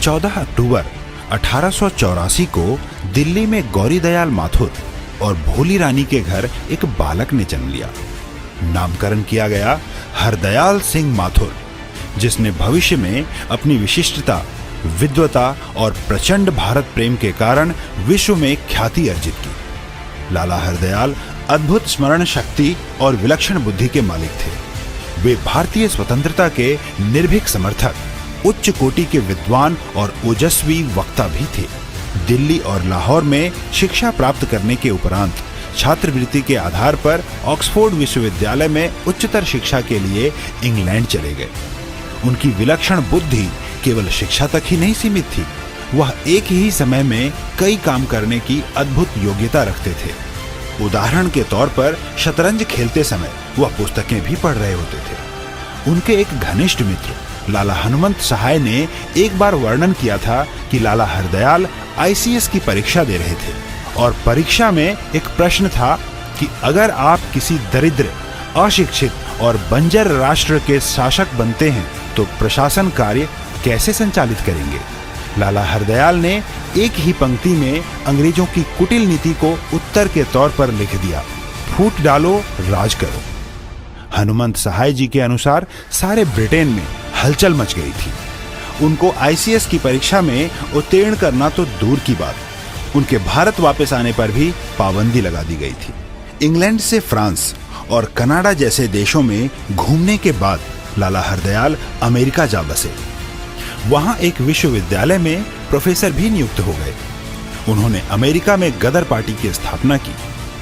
14 अक्टूबर 1884 को दिल्ली में गौरी दयाल माथुर और भोली रानी के घर एक बालक ने जन्म लिया। नामकरण किया गया हरदयाल सिंह माथुर, जिसने भविष्य में अपनी विशिष्टता, विद्वता और प्रचंड भारत प्रेम के कारण विश्व में ख्याति अर्जित की। लाला हरदयाल अद्भुत स्मरण शक्ति और विलक्षण बुद्धि के मालिक थे। वे भारतीय स्वतंत्रता के निर्भीक समर्थक, उच्च कोटि के विद्वान और ओजस्वी वक्ता भी थे। दिल्ली और लाहौर में शिक्षा प्राप्त करने के उपरांत छात्रवृत्ति के आधार पर ऑक्सफोर्ड विश्वविद्यालय में उच्चतर शिक्षा के लिए इंग्लैंड चले गए। उनकी विलक्षण बुद्धि केवल शिक्षा तक ही नहीं सीमित थी, वह एक ही समय में कई काम करने की अद्भुत योग्यता रखते थे। उदाहरण के तौर पर शतरंज खेलते समय वह पुस्तकें भी पढ़ रहे होते थे। उनके एक घनिष्ठ मित्र लाला हनुमंत सहाय ने एक बार वर्णन किया था कि लाला हरदयाल ICS की परीक्षा दे रहे थे और परीक्षा में एक प्रश्न था कि अगर आप किसी दरिद्र, अशिक्षित और बंजर राष्ट्र के शासक बनते हैं तो प्रशासन कार्य कैसे संचालित करेंगे। लाला हरदयाल ने एक ही पंक्ति में अंग्रेजों की कुटिल नीति को उत्तर के तौर पर लिख दिया, फूट डालो, राज करो। हनुमंत सहाय जी के अनुसार सारे ब्रिटेन में हलचल मच गई थी। उनको ICS की परीक्षा में उत्तीर्ण करना तो दूर की बात, उनके भारत वापस आने पर भी पाबंदी लगा दी गई थी। इंग्लैंड से फ्रांस और कनाडा जैसे देशों में घूमने के बाद लाला हरदयाल अमेरिका जा बसे। वहां एक विश्वविद्यालय में प्रोफेसर भी नियुक्त हो गए। उन्होंने अमेरिका में गदर पार्टी की स्थापना की,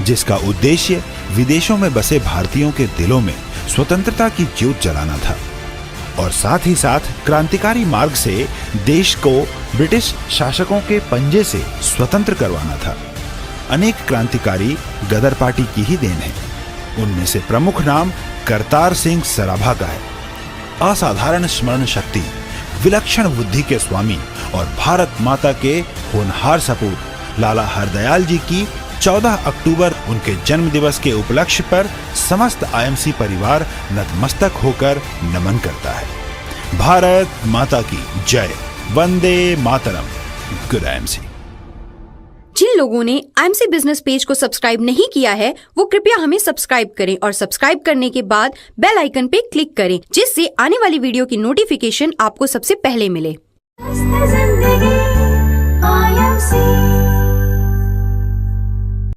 जिसका उद्देश्य विदेशों में बसे भारतीयों के दिलों में स्वतंत्रता की ज्योत जलाना था और साथ ही साथ क्रांतिकारी मार्ग से देश को ब्रिटिश शासकों के पंजे से स्वतंत्र करवाना था। अनेक क्रांतिकारी गदर पार्टी की ही देन है। उनमें से प्रमुख नाम करतार सिंह सराभा का है। असाधारण स्मरण शक्ति, विलक्षण बुद्धि के स्वामी और भारत माता के होनहार सपूत लाला हरदयाल जी की 14 अक्टूबर उनके जन्म दिवस के उपलक्ष्य पर समस्त IMC परिवार नतमस्तक होकर नमन करता है। भारत माता की जय। वंदे मातरम। Good IMC। जिन लोगों ने IMC बिजनेस पेज को सब्सक्राइब नहीं किया है वो कृपया हमें सब्सक्राइब करें और सब्सक्राइब करने के बाद बेल आइकन पे क्लिक करें, जिससे आने वाली वीडियो की नोटिफिकेशन आपको सबसे पहले मिले।